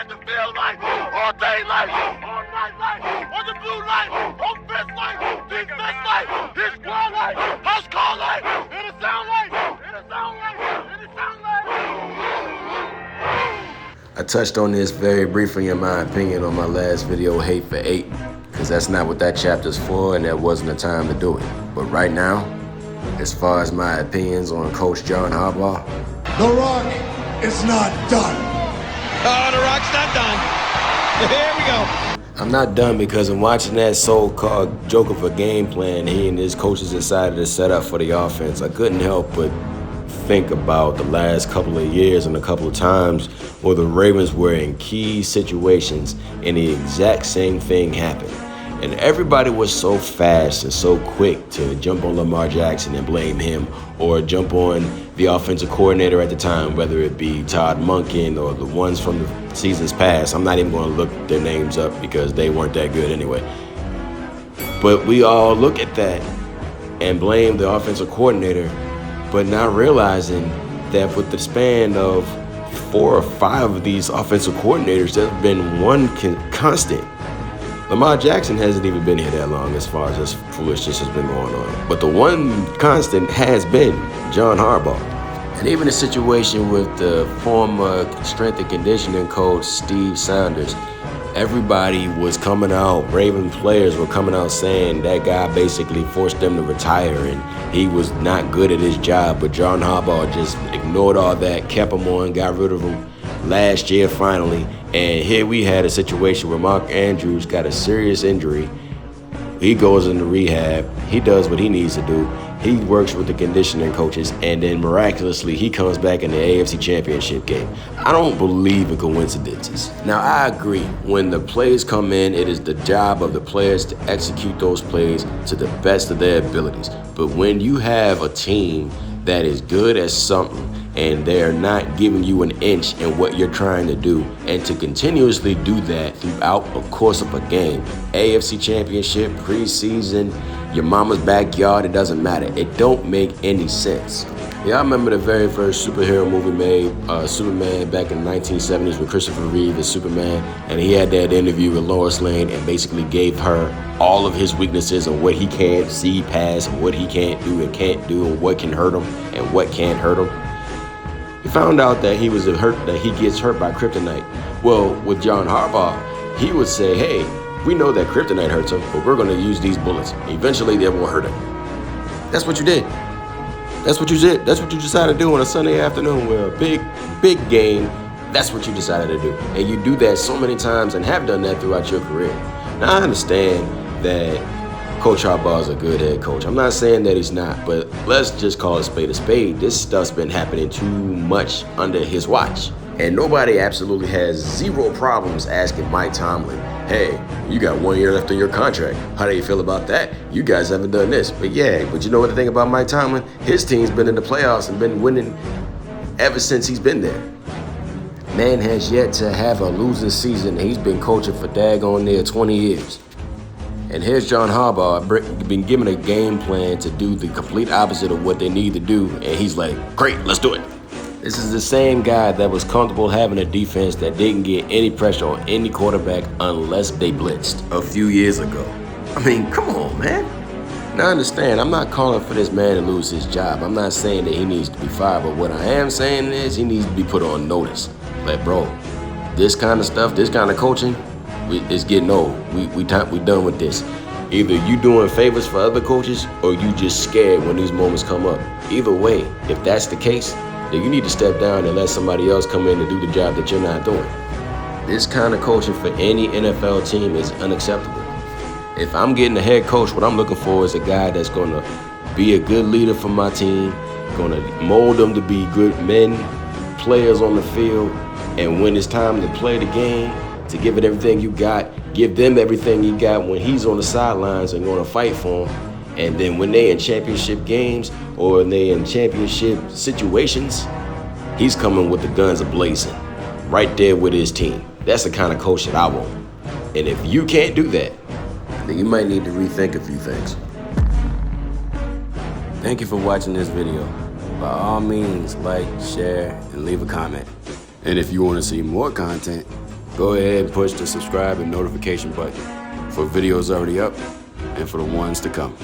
in the field light, all day light, all night light, on the blue light, offense light, defense light, his squad light, house call light, in the sound light, in the sound light, in the sound light. I touched on this very briefly in my opinion on my last video, Hate for 8, because that's not what that chapter's for and that wasn't the time to do it. But right now, as far as my opinions on Coach John Harbaugh, The Rock is not done. Oh, The Rock's not done. Here we go. I'm not done because in watching that so-called joke of a game plan he and his coaches decided to set up for the offense, I couldn't help but think about the last couple of years and a couple of times where the Ravens were in key situations and the exact same thing happened. And everybody was so fast and so quick to jump on Lamar Jackson and blame him, or jump on the offensive coordinator at the time, whether it be Todd Monken or the ones from the seasons past. I'm not even going to look their names up because they weren't that good anyway. But we all look at that and blame the offensive coordinator, but not realizing that with the span of 4 or 5 of these offensive coordinators, there's been one constant. Lamar Jackson hasn't even been here that long as far as this foolishness has been going on. But the one constant has been John Harbaugh. And even the situation with the former strength and conditioning coach, Steve Saunders, everybody was coming out, Raven players were coming out saying that guy basically forced them to retire and he was not good at his job. But John Harbaugh just ignored all that, kept him on, got rid of him last year finally. And here we had a situation where Mark Andrews got a serious injury. He goes into rehab. He does what he needs to do. He works with the conditioning coaches, and then miraculously he comes back in the AFC Championship game. I don't believe in coincidences. Now, I agree. When the plays come in, it is the job of the players to execute those plays to the best of their abilities. But when you have a team that is good at something and they're not giving you an inch in what you're trying to do, and to continuously do that throughout the course of a game, AFC Championship, preseason, your mama's backyard, it doesn't matter. It don't make any sense. Yeah, I remember the very first superhero movie made, Superman, back in the 1970s with Christopher Reeve as Superman, and he had that interview with Lois Lane and basically gave her all of his weaknesses and what he can't see past and what he can't do and what can hurt him and what can't hurt him. He found out that he gets hurt by kryptonite. Well, with John Harbaugh, he would say, hey, we know that kryptonite hurts him, but we're going to use these bullets. Eventually, they won't hurt him. That's what you did. That's what you did. That's what you decided to do on a Sunday afternoon with a big game. That's what you decided to do. And you do that so many times and have done that throughout your career. Now, I understand that Coach Harbaugh is a good head coach. I'm not saying that he's not, but let's just call a spade a spade. This stuff's been happening too much under his watch. And nobody absolutely has zero problems asking Mike Tomlin, hey, you got 1 year left on your contract. How do you feel about that? You guys haven't done this. But you know what the thing about Mike Tomlin? His team's been in the playoffs and been winning ever since he's been there. Man has yet to have a losing season. He's been coaching for daggone near 20 years. And here's John Harbaugh been given a game plan to do the complete opposite of what they need to do. And he's like, great, let's do it. This is the same guy that was comfortable having a defense that didn't get any pressure on any quarterback unless they blitzed a few years ago. I mean, come on, man. Now, understand, I'm not calling for this man to lose his job. I'm not saying that he needs to be fired, but what I am saying is he needs to be put on notice. Like, bro, this kind of stuff, this kind of coaching, it's getting old. We done with this. Either you doing favors for other coaches or you just scared when these moments come up. Either way, if that's the case, then you need to step down and let somebody else come in to do the job that you're not doing. This kind of coaching for any NFL team is unacceptable. If I'm getting a head coach, what I'm looking for is a guy that's going to be a good leader for my team, going to mold them to be good men, players on the field, and when it's time to play the game, to give it everything you got, give them everything you got when he's on the sidelines and going to fight for them. And then when they in championship games or when they in championship situations, he's coming with the guns a-blazing, right there with his team. That's the kind of coach that I want. And if you can't do that, then you might need to rethink a few things. Thank you for watching this video. By all means, like, share, and leave a comment. And if you want to see more content, Go ahead and push the subscribe and notification button for videos already up and for the ones to come.